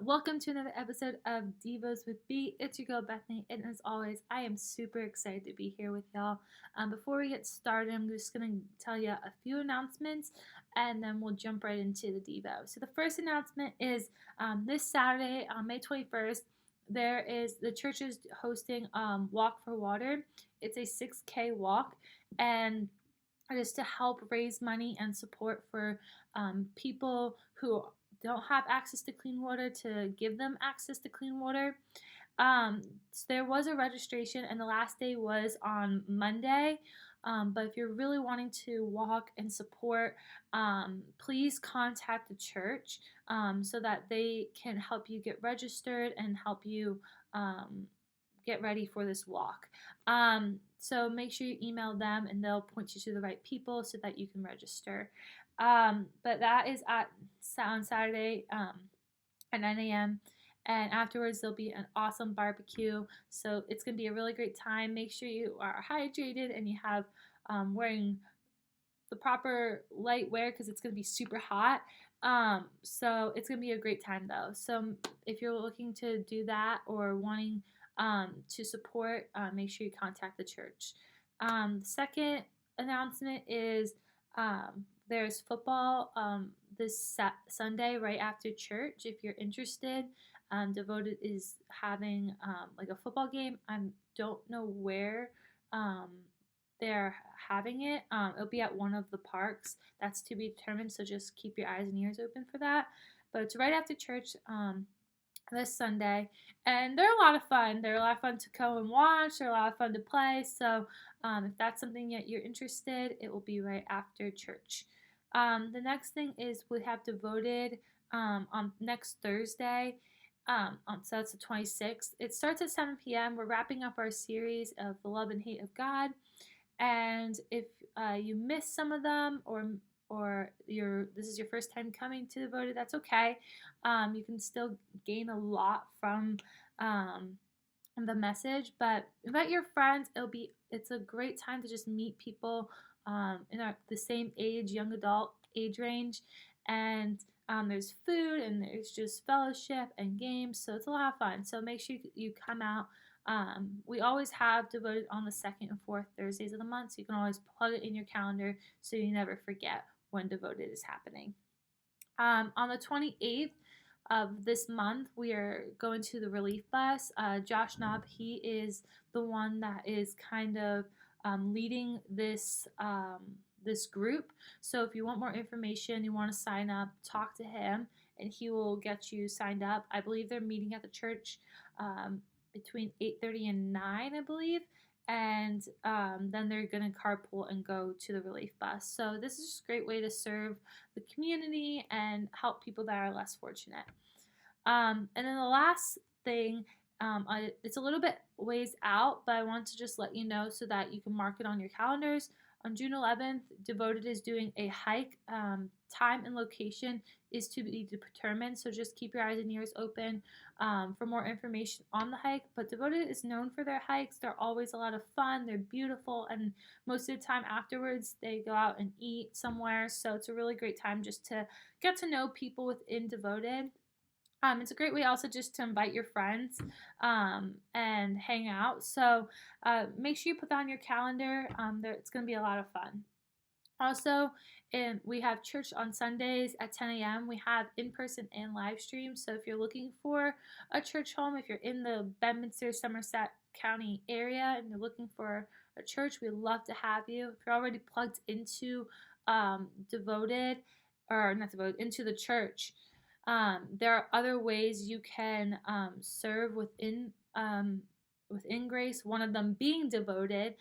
Welcome to another episode of Devos with B. It's your girl Bethany, and as always, I am super excited to be here with y'all. Before we get started, I'm just going to tell you a few announcements, and then we'll jump right into the Devo. So the first announcement is this Saturday, on May 21st, the church is hosting Walk for Water. It's a 6K walk, and it is to help raise money and support for people who don't have access to clean water, to give them access to clean water. So there was a registration, and the last day was on Monday. But if you're really wanting to walk and support, please contact the church so that they can help you get registered and help you get ready for this walk. So make sure you email them and they'll point you to the right people so that you can register. But that is on Saturday at 9 a.m. And afterwards, there'll be an awesome barbecue. So it's going to be a really great time. Make sure you are hydrated and you have wearing the proper light wear because it's going to be super hot. So it's going to be a great time though. So if you're looking to do that or wanting to support, make sure you contact the church. The second announcement is there's football this Sunday right after church. If you're interested, Devoted is having like a football game. I don't know where um, they're having it. It'll be at one of the parks. That's to be determined. So just keep your eyes and ears open for that. But it's right after church. This Sunday, and they're a lot of fun. They're a lot of fun to go and watch. They're a lot of fun to play. So, if that's something that you're interested, it will be right after church. The next thing is we have devoted on next Thursday. So that's the 26th. It starts at 7 p.m. We're wrapping up our series of the love and hate of God. And if you miss some of them or this is your first time coming to Devoted, that's okay. You can still gain a lot from the message, but invite your friends. It's a great time to just meet people in the same age, young adult age range, and there's food and there's just fellowship and games, so it's a lot of fun. So make sure you come out. We always have Devoted on the second and fourth Thursdays of the month, so you can always plug it in your calendar so you never forget when Devoted is happening. On the 28th of this month, we are going to the Relief Bus. Josh Knob, he is the one that is kind of leading this group. So if you want more information, you want to sign up, talk to him, and he will get you signed up. I believe they're meeting at the church between 8:30 and 9, I believe, and then they're going to carpool and go to the relief bus. So this is just a great way to serve the community and help people that are less fortunate. And then the last thing, it's a little bit ways out, but I want to just let you know so that you can mark it on your calendars. On June 11th, Devoted is doing a hike. Time and location is to be determined, so just keep your eyes and ears open for more information on the hike. But Devoted is known for their hikes. They're always a lot of fun, they're beautiful, and most of the time afterwards, they go out and eat somewhere. So it's a really great time just to get to know people within Devoted. It's a great way also just to invite your friends and hang out. So make sure you put that on your calendar. It's going to be a lot of fun. Also, we have church on Sundays at 10 a.m. We have in-person and live stream. So if you're looking for a church home, if you're in the Bedminster, Somerset County area and you're looking for a church, we'd love to have you. If you're already plugged into Devoted, or not Devoted, into the church, there are other ways you can serve within Grace, one of them being Devoted.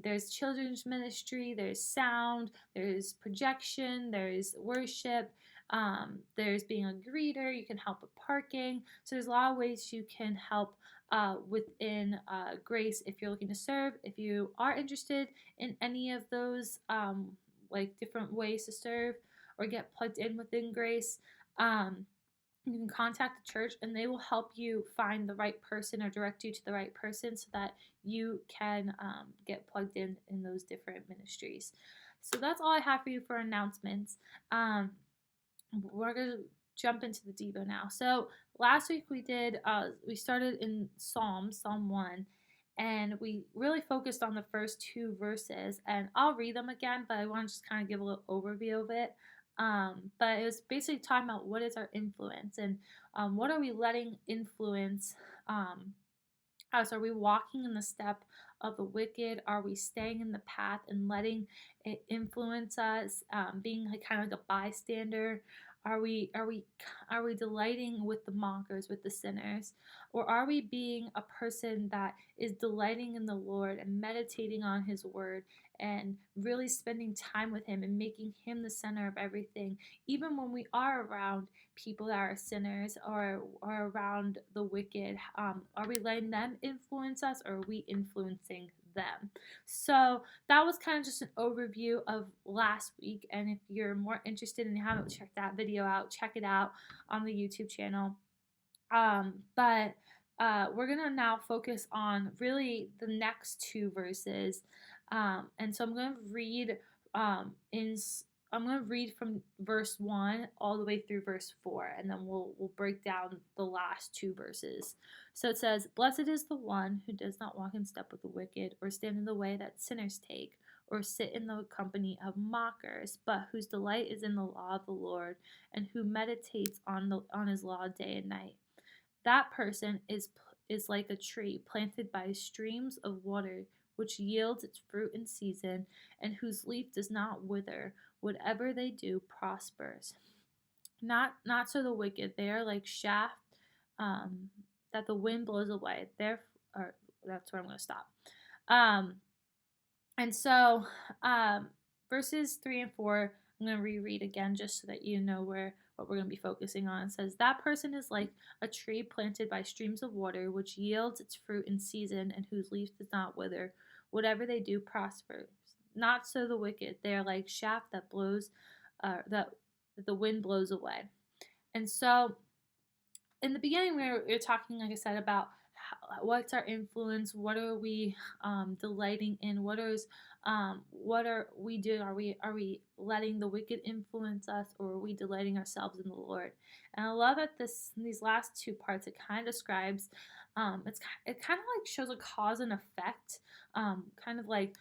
There's children's ministry, there's sound, there's projection, there's worship, there's being a greeter, you can help with parking. So there's a lot of ways you can help within Grace if you're looking to serve. If you are interested in any of those like different ways to serve or get plugged in within Grace, you can contact the church and they will help you find the right person or direct you to the right person so that you can get plugged in those different ministries. So that's all I have for you for announcements. We're going to jump into the Devo now. So last week we started in Psalm 1, and we really focused on the first two verses. And I'll read them again, but I want to just kind of give a little overview of it. But it was basically talking about what is our influence, and what are we letting influence us? Are we walking in the step of the wicked? Are we staying in the path and letting it influence us, being like kind of like a bystander? Are we delighting with the mockers, with the sinners, or are we being a person that is delighting in the Lord and meditating on His Word and really spending time with Him and making Him the center of everything, even when we are around people that are sinners or around the wicked? Are we letting them influence us, or are we influencing them? So that was kind of just an overview of last week. And if you're more interested and you haven't checked that video out, check it out on the YouTube channel. But we're going to now focus on really the next two verses. And so I'm going to read in I'm going to read from verse 1 all the way through verse 4, and then we'll break down the last two verses. So it says, "Blessed is the one who does not walk in step with the wicked, or stand in the way that sinners take, or sit in the company of mockers, but whose delight is in the law of the Lord, and who meditates on his law day and night. That person is like a tree planted by streams of water, which yields its fruit in season, and whose leaf does not wither. Whatever they do prospers. Not so the wicked. They are like chaff, that the wind blows away. Or that's where I'm going to stop. Um, and so, verses 3 and 4, I'm going to reread again just so that you know what we're going to be focusing on. It says, "That person is like a tree planted by streams of water, which yields its fruit in season, and whose leaf does not wither. Whatever they do prospers. Not so the wicked. They are like chaff that the wind blows away." And so, in the beginning, we were talking, like I said, about what's our influence, what are we delighting in, what are we doing? Are we letting the wicked influence us, or are we delighting ourselves in the Lord? And I love that these last two parts, it kind of describes, it kind of like shows a cause and effect, kind of like,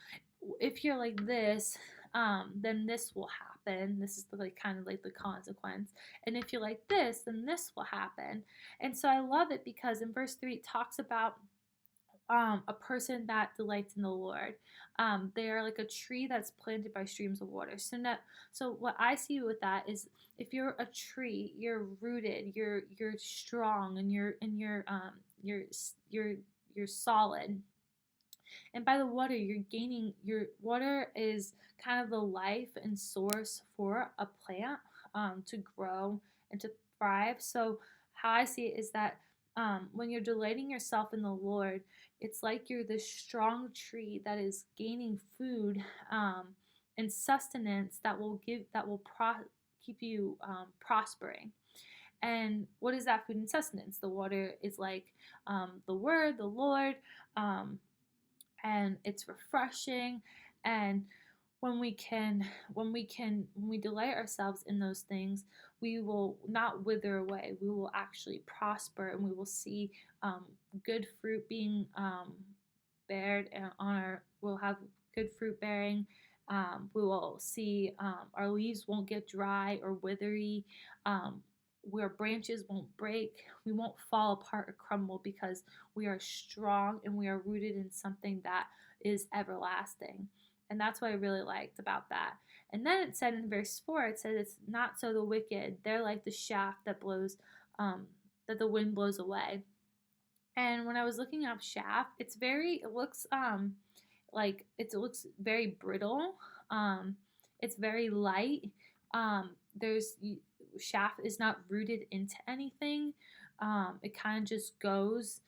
if you're like this, then this will happen. This is like kind of like the consequence. And if you're like this, then this will happen. And so I love it because in verse 3 it talks about a person that delights in the Lord. They are like a tree that's planted by streams of water. So what I see with that is, if you're a tree, you're rooted, you're strong, and you're solid. And by the water, you're gaining. Your water is kind of the life and source for a plant to grow and to thrive. So how I see it is that, when you're delighting yourself in the Lord, it's like you're this strong tree that is gaining food, and sustenance keep you prospering. And what is that food and sustenance? The water is like, the Word, the Lord. And it's refreshing. And when we delight ourselves in those things, we will not wither away. We will actually prosper, and we will see good fruit being bared on our. We'll have good fruit bearing. We will see our leaves won't get dry or withery. Where branches won't break, we won't fall apart or crumble, because we are strong and we are rooted in something that is everlasting. And that's what I really liked about that. And then it said in verse 4, it said, "It's not so the wicked. They're like the chaff that the wind blows away." And when I was looking up chaff, it looks very brittle. It's very light. There's Chaff is not rooted into anything. It kind of just goes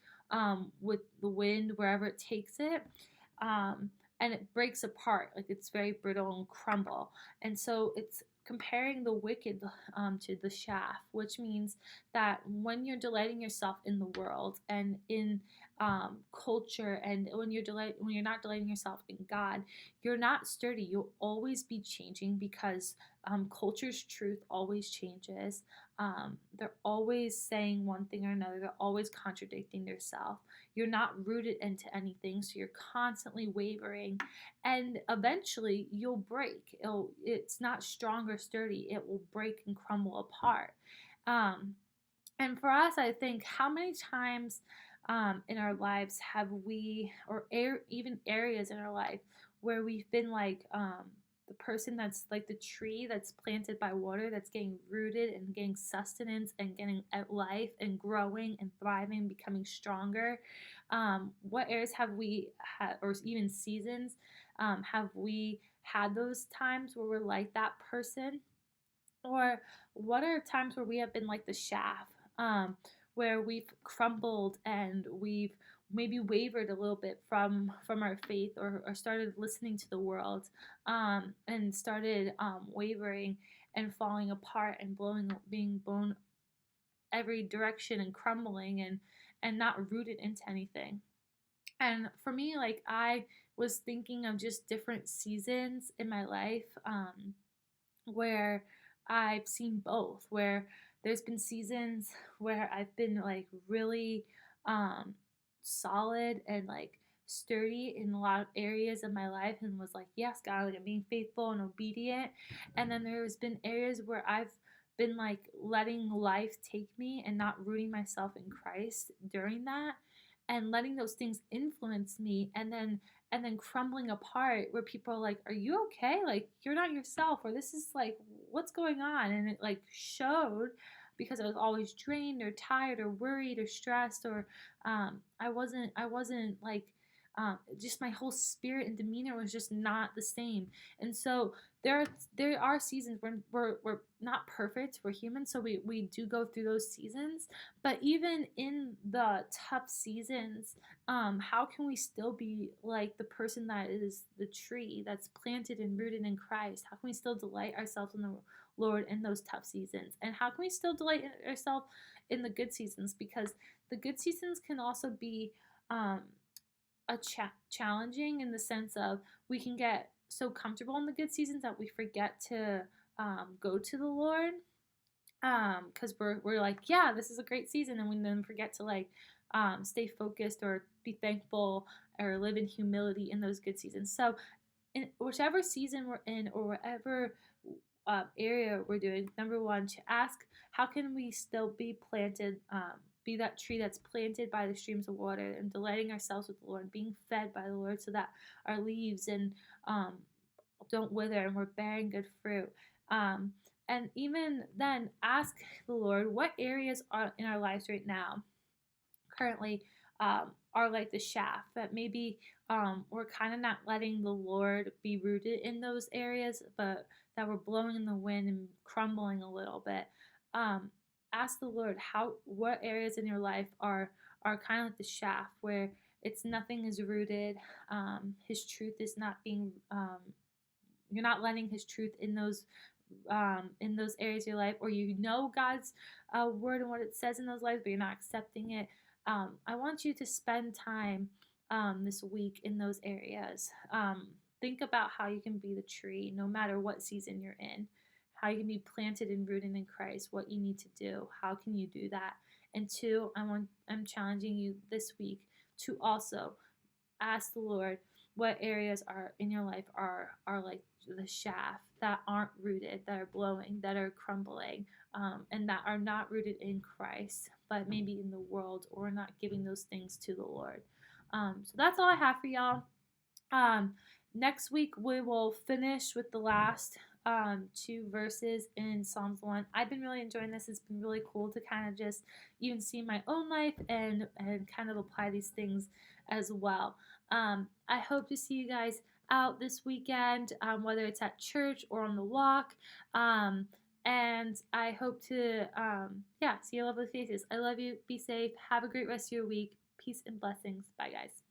with the wind wherever it takes it. And it breaks apart. Like, it's very brittle and crumble. And so it's comparing the wicked to the chaff, which means that when you're delighting yourself in the world and in culture, and when you're not delighting yourself in God, you're not sturdy. You'll always be changing, because culture's truth always changes. They're always saying one thing or another. They're always contradicting themselves. You're not rooted into anything, so you're constantly wavering, and eventually you'll break. It's not strong or sturdy. It will break and crumble apart. Um, and for us, I think, how many times in our lives have we, or even areas in our life where we've been like the person that's like the tree that's planted by water, that's getting rooted and getting sustenance and getting at life and growing and thriving, becoming stronger. What areas have we had, or even seasons, have we had those times where we're like that person? Or what are times where we have been like the chaff, where we've crumbled and we've maybe wavered a little bit from our faith, or started listening to the world, and started wavering and falling apart and being blown every direction and crumbling and not rooted into anything. And for me, like, I was thinking of just different seasons in my life, where I've seen both, where there's been seasons where I've been like really um, solid and like sturdy in a lot of areas of my life, and was like, yes, God, like I'm being faithful and obedient. And then there's been areas where I've been like letting life take me and not rooting myself in Christ during that, and letting those things influence me, and then crumbling apart, where people are like, are you okay? Like, you're not yourself, or this is like, what's going on? And it like showed, because I was always drained or tired or worried or stressed, or I wasn't like, just my whole spirit and demeanor was just not the same. And so there are seasons when we're not perfect. We're human, so we do go through those seasons. But even in the tough seasons, how can we still be like the person that is the tree that's planted and rooted in Christ? How can we still delight ourselves in the Lord in those tough seasons? And how can we still delight ourselves in the good seasons? Because the good seasons can also be um, challenging, in the sense of we can get so comfortable in the good seasons that we forget to go to the Lord, because we're like, yeah, this is a great season, and we then forget to like stay focused or be thankful or live in humility in those good seasons. So in whichever season we're in, or whatever area we're doing, number one, to ask, how can we still be planted, be that tree that's planted by the streams of water, and delighting ourselves with the Lord, being fed by the Lord, so that our leaves and um, don't wither, and we're bearing good fruit. Um, and even then, ask the Lord, what areas are in our lives right now currently, are like the shaft, that maybe we're kind of not letting the Lord be rooted in those areas, but that we're blowing in the wind and crumbling a little bit. Um, Ask the Lord, what areas in your life are kind of like the shaft, where it's nothing is rooted. His truth is not being you're not letting His truth in those areas of your life, or God's word and what it says in those lives, but you're not accepting it. I want you to spend time this week in those areas. Think about how you can be the tree, no matter what season you're in. How you can be planted and rooted in Christ. What you need to do. How can you do that? And two, I'm challenging you this week to also ask the Lord, what areas are in your life are like the shaft, that aren't rooted, that are blowing, that are crumbling, and that are not rooted in Christ, but maybe in the world, or not giving those things to the Lord. So that's all I have for y'all. Um, Next week we will finish with the last two verses in Psalms 1. I've been really enjoying this. It's been really cool to kind of just even see my own life and kind of apply these things as well. I hope to see you guys out this weekend, whether it's at church or on the walk. And I hope to, see your lovely faces. I love you. Be safe. Have a great rest of your week. Peace and blessings. Bye, guys.